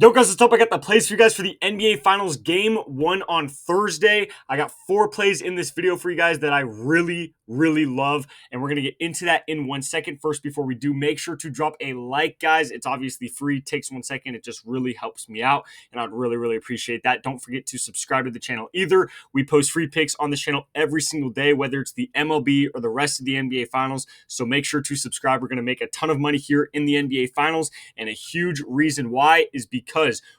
Yo guys, what's up? I got the plays for you guys for the NBA Finals Game 1 on Thursday. I got 4 plays in this video for you guys that I really love, and we're going to get into that in 1 second. First, before we do, make sure to drop a like, guys. It's obviously free, takes 1 second. It just really helps me out, and I'd really appreciate that. Don't forget to subscribe to the channel either. We post free picks on this channel every single day, whether it's the MLB or the rest of the NBA Finals, so make sure to subscribe. We're going to make a ton of money here in the NBA Finals, and a huge reason why is because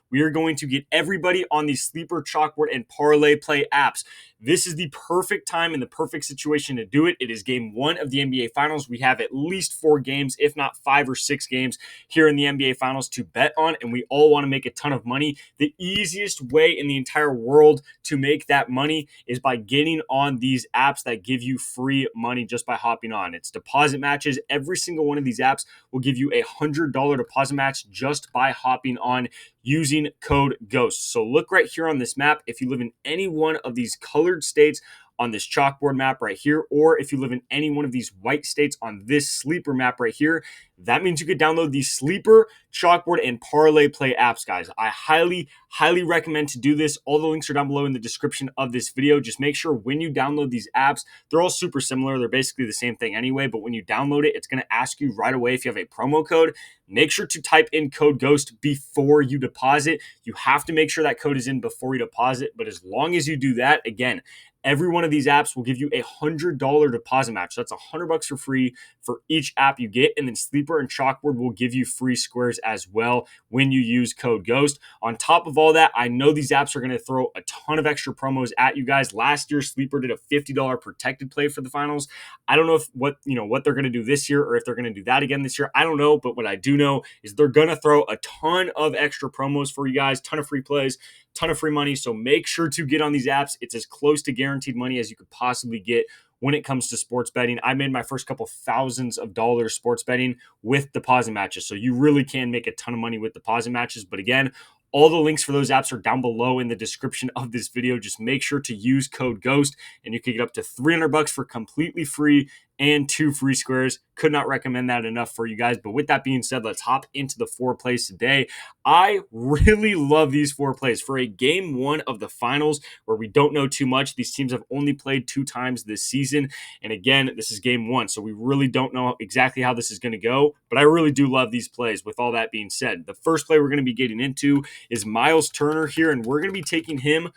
we are going to get everybody on the sleeper, chalkboard, and parlay play apps. This is the perfect time and the perfect situation to do it. It is game 1 of the NBA Finals. We have at least 4 games, if not 5 or 6 games here in the NBA Finals to bet on, and we all want to make a ton of money. The easiest way in the entire world to make that money is by getting on these apps that give you free money just by hopping on. It's deposit matches. Every single one of these apps will give you a $100 deposit match just by hopping on using code GHOST. So look right here on this map. If you live in any one of these colored states on this chalkboard map right here, or if you live in any one of these white states on this sleeper map right here, that means you could download the sleeper, chalkboard, and parlay play apps, guys. I highly recommend to do this. All the links are down below in the description of this video. Just make sure when you download these apps, they're all super similar. They're basically the same thing anyway, but when you download it, it's going to ask you right away if you have a promo code. Make sure to type in code GHOST before you deposit. You have to make sure that code is in before you deposit, but as long as you do that, again, every one of these apps will give you a $100 deposit match. So that's $100 for free for each app you get. And then Sleeper and Chalkboard will give you free squares as well when you use code GHOST. On top of all that, I know these apps are going to throw a ton of extra promos at you guys. Last year, Sleeper did a $50 protected play for the finals. I don't know what they're going to do this year, or if they're going to do that again this year. I don't know, but what I do know is they're going to throw a ton of extra promos for you guys, ton of free plays, ton of free money. So make sure to get on these apps. It's as close to guaranteed money as you could possibly get when it comes to sports betting. I made my first couple thousands of dollars sports betting with deposit matches. So you really can make a ton of money with deposit matches. But again, all the links for those apps are down below in the description of this video. Just make sure to use code GHOST and you can get up to $300 for completely free and 2 free squares. Could not recommend that enough for you guys. But with that being said, let's hop into the 4 plays today. I really love these 4 plays for a game 1 of the finals where we don't know too much. These teams have only played 2 times this season. And again, this is game 1, so we really don't know exactly how this is going to go. But I really do love these plays. With all that being said, the first play we're going to be getting into is Miles Turner here, and we're going to be taking him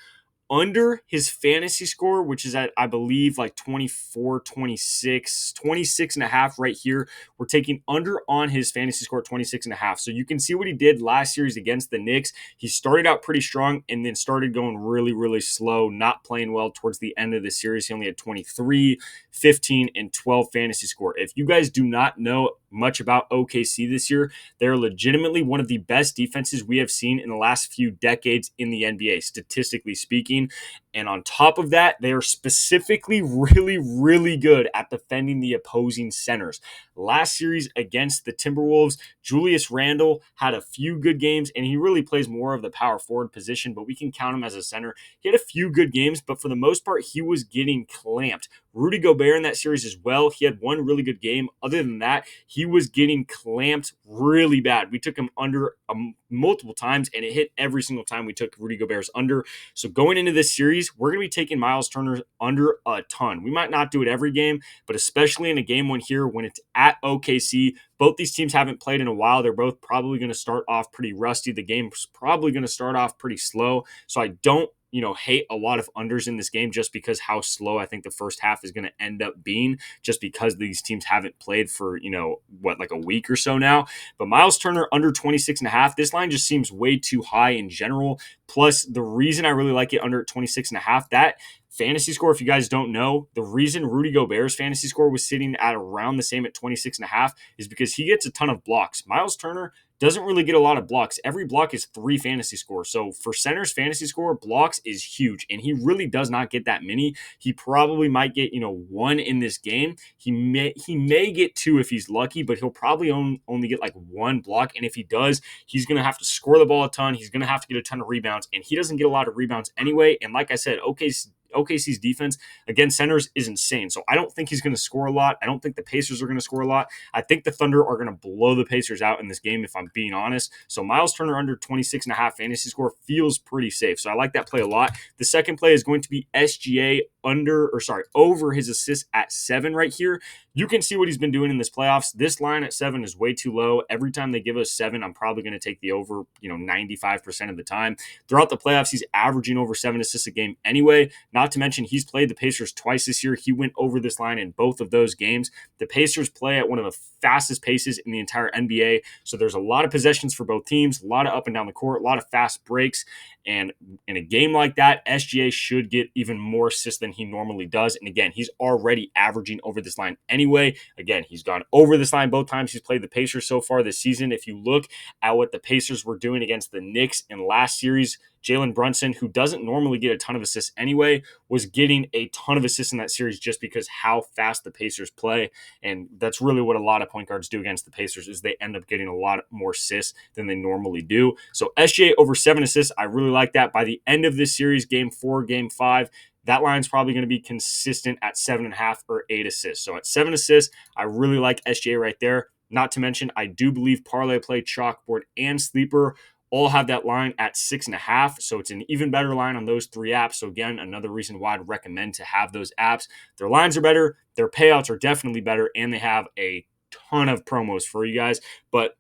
under his fantasy score, which is at, I believe, like 24, 26, 26 and a half right here. We're taking under on his fantasy score at 26 and a half. So you can see what he did last series against the Knicks. He started out pretty strong and then started going really slow, not playing well towards the end of the series. He only had 23, 15, and 12 fantasy score. If you guys do not know much about OKC this year, they're legitimately one of the best defenses we have seen in the last few decades in the NBA, statistically speaking. And on top of that, they are specifically really good at defending the opposing centers. Last series against the Timberwolves, Julius Randle had a few good games, and he really plays more of the power forward position, but we can count him as a center. He had a few good games, but for the most part, he was getting clamped. Rudy Gobert in that series as well, he had one really good game. Other than that, he was getting clamped really bad. We took him under multiple times, and it hit every single time we took Rudy Gobert's under. So going into this series, we're going to be taking Miles Turner under a ton. We might not do it every game, but especially in a game 1 here when it's at OKC. Both these teams haven't played in a while. They're both probably going to start off pretty rusty. The game's probably going to start off pretty slow. So I don't hate a lot of unders in this game just because how slow I think the first half is going to end up being, just because these teams haven't played for, like a week or so now. But Miles Turner under 26 and a half, this line just seems way too high in general. Plus, the reason I really like it under 26 and a half, that fantasy score, if you guys don't know, the reason Rudy Gobert's fantasy score was sitting at around the same at 26 and a half is because he gets a ton of blocks. Miles Turner doesn't really get a lot of blocks. Every block is 3 fantasy scores. So for center's fantasy score, blocks is huge, and he really does not get that many. He probably might get 1 in this game. He may get 2 if he's lucky, but he'll probably only get like 1 block. And if he does, he's going to have to score the ball a ton. He's going to have to get a ton of rebounds, and he doesn't get a lot of rebounds anyway. And like I said, OKC's defense against centers is insane. So I don't think he's going to score a lot. I don't think the Pacers are going to score a lot. I think the Thunder are going to blow the Pacers out in this game, if I'm being honest. So Miles Turner under 26.5 fantasy score feels pretty safe. So I like that play a lot. The second play is going to be SGA over his assists at 7 right here. You can see what he's been doing in this playoffs. This line at 7 is way too low. Every time they give us 7, I'm probably going to take the over, 95% of the time. Throughout the playoffs, he's averaging over 7 assists a game anyway. Not to mention, he's played the Pacers twice this year. He went over this line in both of those games. The Pacers play at one of the fastest paces in the entire NBA. So there's a lot of possessions for both teams, a lot of up and down the court, a lot of fast breaks. And in a game like that, SGA should get even more assists than he normally does. And again, he's already averaging over this line anyway. Again, he's gone over this line both times he's played the Pacers so far this season. If you look at what the Pacers were doing against the Knicks in last series, Jalen Brunson, who doesn't normally get a ton of assists anyway, was getting a ton of assists in that series just because how fast the Pacers play. And that's really what a lot of point guards do against the Pacers is they end up getting a lot more assists than they normally do. So SGA over 7 assists, I really like that. By the end of this series, game 4, game 5, that line's probably going to be consistent at 7.5 or 8 assists. So at 7 assists, I really like SGA right there. Not to mention, I do believe Parlay Play, Chalkboard, and Sleeper all have that line at 6.5. So it's an even better line on those 3 apps. So again, another reason why I'd recommend to have those apps. Their lines are better, their payouts are definitely better, and they have a ton of promos for you guys. But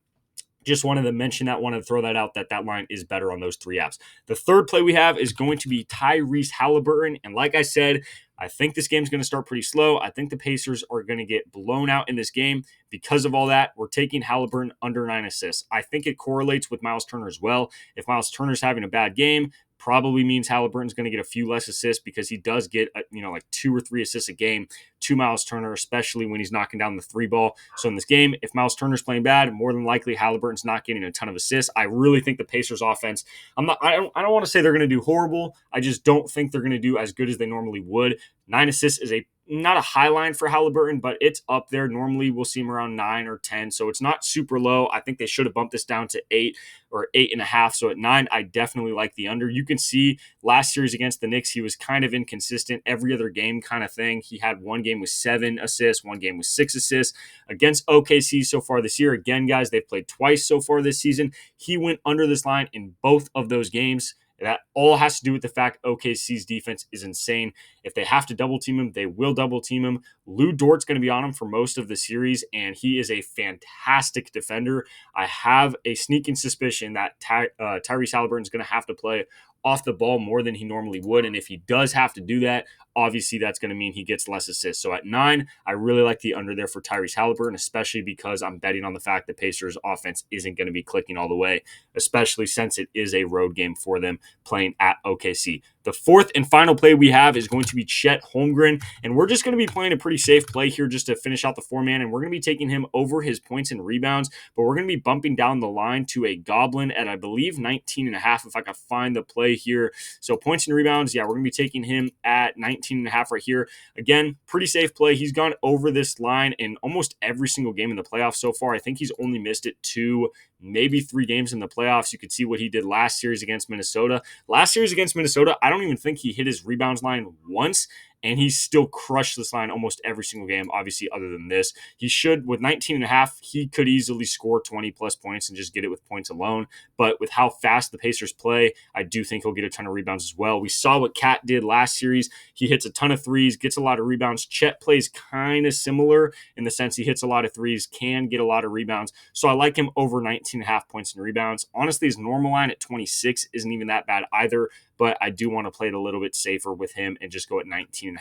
just wanted to mention that, wanted to throw that out, that line is better on those 3 apps. The third play we have is going to be Tyrese Halliburton. And like I said, I think this game's going to start pretty slow. I think the Pacers are going to get blown out in this game. Because of all that, we're taking Halliburton under 9 assists. I think it correlates with Miles Turner as well. If Miles Turner's having a bad game, probably means Halliburton's going to get a few less assists because he does get, like 2 or 3 assists a game to Miles Turner, especially when he's knocking down the 3 ball. So in this game, if Miles Turner's playing bad, more than likely Halliburton's not getting a ton of assists. I really think the Pacers offense, I don't want to say they're going to do horrible. I just don't think they're going to do as good as they normally would. 9 assists is not a high line for Halliburton, but it's up there. Normally we'll see him around 9 or 10. So it's not super low. I think they should have bumped this down to 8 or 8.5. So at 9, I definitely like the under. You can see last series against the Knicks, he was kind of inconsistent. Every other game kind of thing. He had one game with 7 assists, one game with 6 assists. Against OKC so far this year, again, guys, they've played twice so far this season. He went under this line in both of those games. That all has to do with the fact OKC's defense is insane. If they have to double team him, they will double team him. Lou Dort's going to be on him for most of the series, and he is a fantastic defender. I have a sneaking suspicion that Tyrese Halliburton is going to have to play off the ball more than he normally would, and if he does have to do that, obviously that's going to mean he gets less assists. So at 9, I really like the under there for Tyrese Halliburton, especially because I'm betting on the fact that Pacers offense isn't going to be clicking all the way, especially since it is a road game for them playing at OKC. The fourth and final play we have is going to be Chet Holmgren, and we're just going to be playing a pretty safe play here just to finish out the 4-man, and we're going to be taking him over his points and rebounds, but we're going to be bumping down the line to a goblin at, I believe, 19.5 if I can find the play here. So points and rebounds, yeah, we're going to be taking him at 19.5 right here. Again, pretty safe play. He's gone over this line in almost every single game in the playoffs so far. I think he's only missed it 2, maybe 3 games in the playoffs. You could see what he did last series against Minnesota. Last series against Minnesota, I don't even think he hit his rebounds line once, and he still crushed this line almost every single game, obviously, other than this. He should, with 19.5, he could easily score 20-plus points and just get it with points alone. But with how fast the Pacers play, I do think he'll get a ton of rebounds as well. We saw what Cat did last series. He hits a ton of threes, gets a lot of rebounds. Chet plays kind of similar in the sense he hits a lot of threes, can get a lot of rebounds. So I like him over 19.5 points and rebounds. Honestly, his normal line at 26 isn't even that bad either, but I do want to play it a little bit safer with him and just go at 19.5.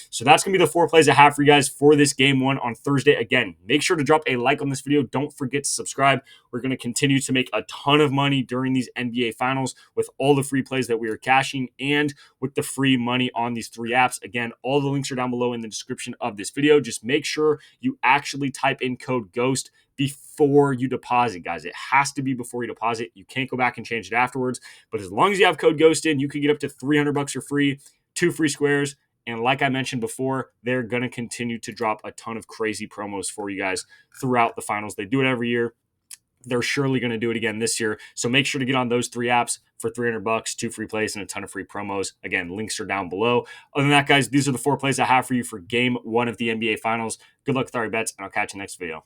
So that's going to be the 4 plays I have for you guys for this game 1 on Thursday. Again, make sure to drop a like on this video. Don't forget to subscribe. We're going to continue to make a ton of money during these NBA finals with all the free plays that we are cashing and with the free money on these 3 apps. Again, all the links are down below in the description of this video. Just make sure you actually type in code GHOST before you deposit, guys. It has to be before you deposit. You can't go back and change it afterwards. But as long as you have code GHOST in, you can get up to $300 for free, 2 free squares. And like I mentioned before, they're going to continue to drop a ton of crazy promos for you guys throughout the finals. They do it every year. they're surely going to do it again this year. So make sure to get on those 3 apps for $300, 2 free plays, and a ton of free promos. Again, links are down below. Other than that, guys, these are the 4 plays I have for you for game 1 of the NBA Finals. Good luck with all your bets, and I'll catch you next video.